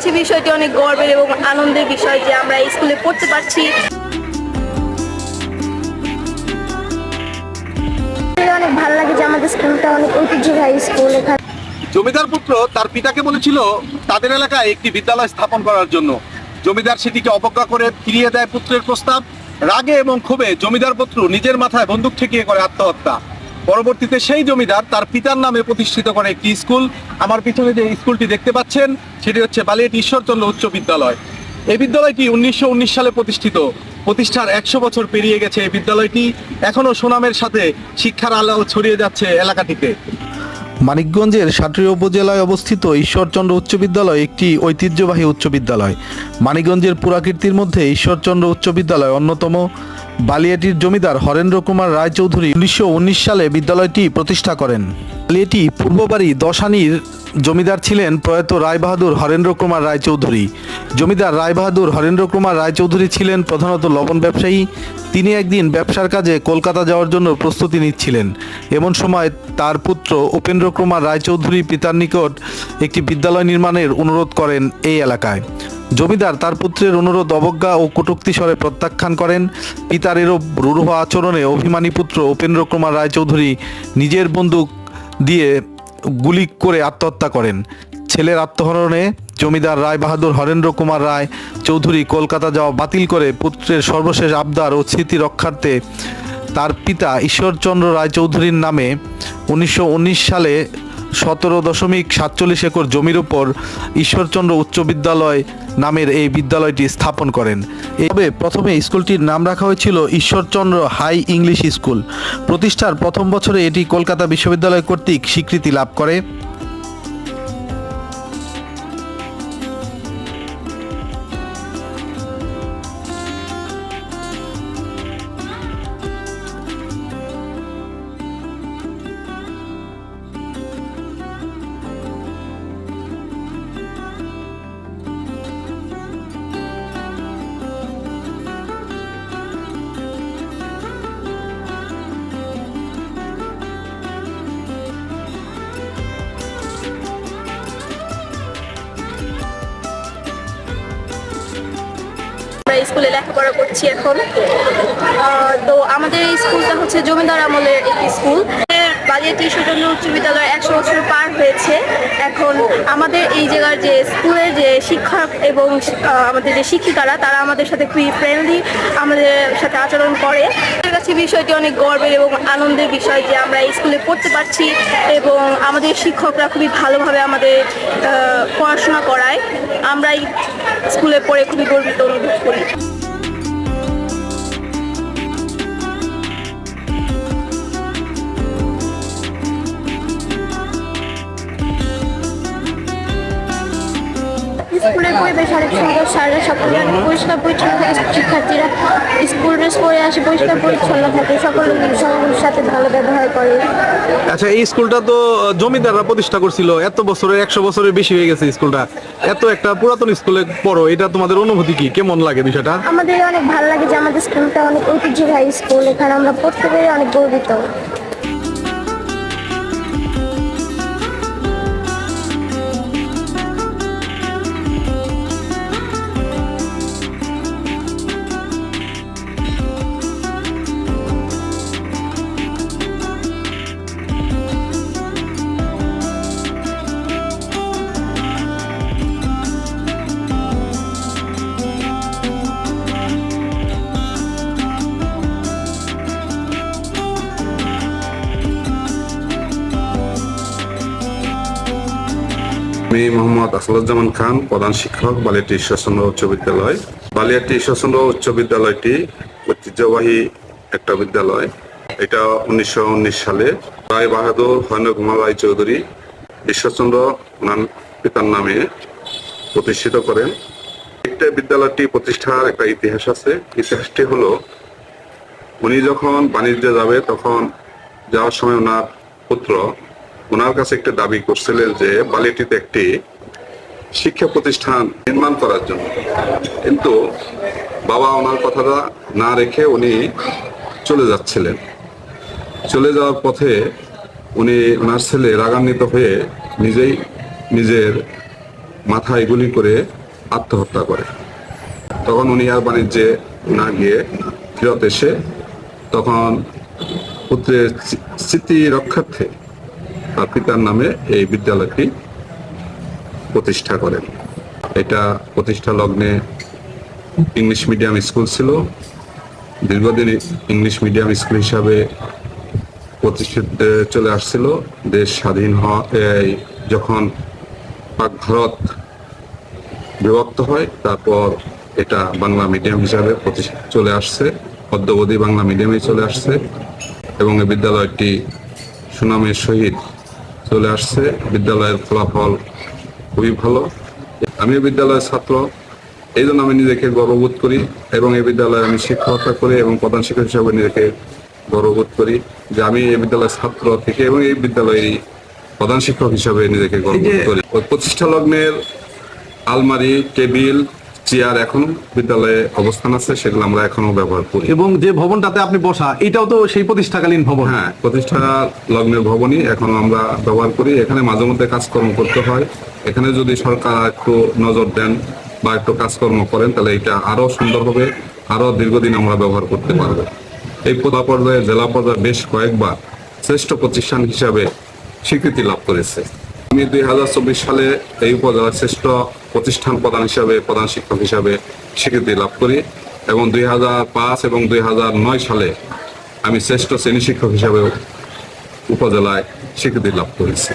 কাছে বিষয়টি অনেক গর্বের এবং আনন্দের বিষয় যে আমরা এই স্কুলে পড়তে পারছি। অনেক ভালো লাগে যে আমাদের স্কুলটা অনেক ঐতিহ্যবাহী স্কুল। এখানে জমিদার পুত্র তার পিতাকে বলেছিল তাদের এলাকায় একটি বিদ্যালয় স্থাপন করার জন্য। জমিদার সেটিকে অবজ্ঞা করে ফিরিয়ে দেয় পুত্রের প্রস্তাব। রাগে এবং ক্ষোভে জমিদার পুত্র নিজের মাথায় বন্দুক ঠেকিয়ে করে আত্মহত্যা। পরবর্তীতে সেই জমিদার তার পিতার নামে প্রতিষ্ঠিত করে একটি স্কুল। আমার পিছনে যে স্কুলটি দেখতে পাচ্ছেন সেটি হচ্ছে বালিয়াটি ঈশ্বরচন্দ্র উচ্চ বিদ্যালয়। এই বিদ্যালয়টি 1919 সালে প্রতিষ্ঠিত। প্রতিষ্ঠার 100 বছর পেরিয়ে গেছে এই বিদ্যালয়টি। এখনো সুনামের সাথে শিক্ষার আলো ছড়িয়ে যাচ্ছে এলাকাটিতে। মানিকগঞ্জের সাটুরিয়া উপজেলায় অবস্থিত ঈশ্বরচন্দ্র উচ্চ বিদ্যালয় একটি ঐতিহ্যবাহী উচ্চ বিদ্যালয়। মানিকগঞ্জের পুরাকীর্তির মধ্যে ঈশ্বরচন্দ্র উচ্চ বিদ্যালয় অন্যতম। বালিয়াটির জমিদার হরেন্দ্র কুমার রায়চৌধুরী 1919 সালে বিদ্যালয়টি প্রতিষ্ঠা করেন। বালিয়াটি পূর্ববাড়ি দশানির জমিদার ছিলেন প্রয়াত রায়বাহাদুর হরেন্দ্র কুমার রায়চৌধুরী। জমিদার রায়বাহাদুর হরেন্দ্র কুমার রায়চৌধুরী ছিলেন প্রধানত লবণ ব্যবসায়ী। তিনি একদিন ব্যবসার কাজে কলকাতা যাওয়ার জন্য প্রস্তুতি নিচ্ছিলেন। এমন সময় তার পুত্র উপেন্দ্র কুমার রায়চৌধুরী পিতার নিকট একটি বিদ্যালয় নির্মাণের অনুরোধ করেন এই এলাকায়। জমিদার তার পুত্রের অনুরোধ অবজ্ঞা ও কটূক্তি স্বরে প্রত্যাখ্যান করেন। পিতার এরূপ রূঢ় আচরণে অভিমানী পুত্র উপেন্দ্র কুমার রায়চৌধুরী নিজের বন্দুক দিয়ে গুলি করে আত্মহত্যা করেন। ছেলের আত্মহরণে জমিদার রায়বাহাদুর হরেন্দ্র কুমার রায় চৌধুরী কলকাতা যাওয়া বাতিল করে পুত্রের সর্বশেষ আবদার ও স্মৃতি রক্ষার্থে তার পিতা ঈশ্বরচন্দ্র রায়চৌধুরীর নামে 1919 সালে 17.47 একর জমির উপর ঈশ্বরচন্দ্র উচ্চ বিদ্যালয় নামের এই বিদ্যালয়টি স্থাপন করেন। তবে প্রথমে স্কুলটির নাম রাখা হয়েছিল ঈশ্বরচন্দ্র হাই ইংলিশ স্কুল। প্রতিষ্ঠার প্রথম বছরে এটি কলকাতা বিশ্ববিদ্যালয় কর্তৃক স্বীকৃতি লাভ করে। স্কুলে লেখাপড়া করছি এখন। তো আমাদের এই স্কুলটা হচ্ছে জমিদার আমলের একটি স্কুল। বালিয়াটি ঈশ্বরচন্দ্র উচ্চ বিদ্যালয় 100 বছর পার হয়েছে। এখন আমাদের এই জায়গার যে স্কুলের যে শিক্ষক এবং আমাদের যে শিক্ষিকারা তারা আমাদের সাথে খুবই ফ্রেন্ডলি, আমাদের সাথে আচরণ করে। আমাদের কাছে বিষয়টি অনেক গর্বের এবং আনন্দের বিষয় যে আমরা এই স্কুলে পড়তে পারছি এবং আমাদের শিক্ষকরা খুবই ভালোভাবে আমাদের পড়াশোনা করায়। আমরা এই স্কুলে পড়ে খুবই গর্বিত অনুভব করি। স্কুলের পরিবেশ অনেক সুন্দর, স্যাররা সকলে অনেক পরিষ্কার পরিচ্ছন্ন থাকে। শিক্ষার্থীরা স্কুল ড্রেস পরে আসে, পরিষ্কার পরিচ্ছন্ন থাকে, সকলের সাথে ভালো ব্যবহার করে। আচ্ছা, এই স্কুলটা তো জমিদাররা প্রতিষ্ঠা করছিল। এত বছরের 100 বছরের বেশি হয়ে গেছে স্কুলটা। এত একটা পুরাতন স্কুলে পড়ো, এটা তোমাদের অনুভূতি কি, কেমন লাগে বিষয়টা? আমাদের অনেক ভালো লাগে যে আমাদের স্কুলটা অনেক ঐতিহ্যবাহী স্কুল। এখানে আমরা পড়তে পেরে অনেক গর্বিত। আমি মোহাম্মদ আসাদুজ্জামান খান, প্রধান শিক্ষক, বালিয়াটি ঈশ্বরচন্দ্র উচ্চ বিদ্যালয়। বালিয়াটি ঈশ্বরচন্দ্র উচ্চ বিদ্যালয়টি ঐতিহ্যবাহী একটা বিদ্যালয়। এটা 1919 সালে রায়বাহাদুর হরেন্দ্র কুমার রায়চৌধুরী ঈশ্বরচন্দ্র পিতার নামে প্রতিষ্ঠিত করেন। একটা বিদ্যালয়টি প্রতিষ্ঠার একটা ইতিহাস আছে। ইতিহাসটি হলো, উনি যখন বাণিজ্যে যাবে তখন যাওয়ার সময় ওনার পুত্র ওনার কাছে একটা দাবি করছিলেন যে বালিয়াটিতে একটি শিক্ষা প্রতিষ্ঠান নির্মাণ করার জন্য। কিন্তু বাবা ওনার কথাটা না রেখে উনি চলে যাচ্ছিলেন। চলে যাওয়ার পথে উনি ওনার ছেলে রাগান্বিত হয়ে নিজেই নিজের মাথায় গুলি করে আত্মহত্যা করে। তখন উনি আর বাণিজ্যে না গিয়ে ফেরত এসে তখন পুত্রের স্মৃতি রক্ষার্থে তার পিতার নামে এই বিদ্যালয়টি প্রতিষ্ঠা করেন। এটা প্রতিষ্ঠা লগ্নে ইংলিশ মিডিয়াম স্কুল ছিল। দীর্ঘদিন ইংলিশ মিডিয়াম স্কুল হিসাবে প্রতিষ্ঠিত চলে আসছিল। দেশ স্বাধীন যখন পাক ভারত বিভক্ত হয়, তারপর এটা বাংলা মিডিয়াম হিসাবে চলে আসছে, অদ্যাবধি বাংলা মিডিয়ামে চলে আসছে এবং এই বিদ্যালয়টি সুনামের সহিত চলে আসছে। বিদ্যালয়ের ফলাফল খুবই ভালো। আমি এই বিদ্যালয়ের ছাত্র, এই জন্য আমি নিজেকে গর্ববোধ করি এবং এই বিদ্যালয়ে আমি শিক্ষকতা করি এবং প্রধান শিক্ষক হিসাবে নিজেকে গর্ববোধ করি যে আমি এই বিদ্যালয়ের ছাত্র থেকে এবং এই বিদ্যালয়ের প্রধান শিক্ষক হিসাবে নিজেকে গর্ববোধ করি। ওই প্রতিষ্ঠা লগ্নের আলমারি, টেবিল, চেয়ার এখন বিদ্যালয়ে অবস্থান আছে, সেগুলো আমরা এখনো ব্যবহার করি। এবং যে ভবনটাতে আপনি বসা, এটাও তো সেই প্রতিষ্ঠাকালীন ভবন। হ্যাঁ, প্রতিষ্ঠা লগ্নের ভবনই এখনো আমরা ব্যবহার করি। এখানে মাঝে মধ্যে কাজকর্ম করতে হয়। এখানে যদি সরকার একটু নজর দেন বা একটু কাজকর্ম করেন, তাহলে এটা আরো সুন্দর হবে, আরো দীর্ঘদিন আমরা ব্যবহার করতে পারবো। এই পর্যায়ে জেলা পর্যায়ে বেশ কয়েকবার শ্রেষ্ঠ প্রতিষ্ঠান হিসাবে স্বীকৃতি লাভ করেছে। আমি 2024 সালে এই উপজেলার শ্রেষ্ঠ প্রতিষ্ঠান প্রধান হিসাবে, প্রধান শিক্ষক হিসাবে স্বীকৃতি লাভ করি এবং 2005 এবং 2009 সালে আমি শ্রেষ্ঠ শ্রেণী শিক্ষক হিসাবে উপজেলায় স্বীকৃতি লাভ করেছি।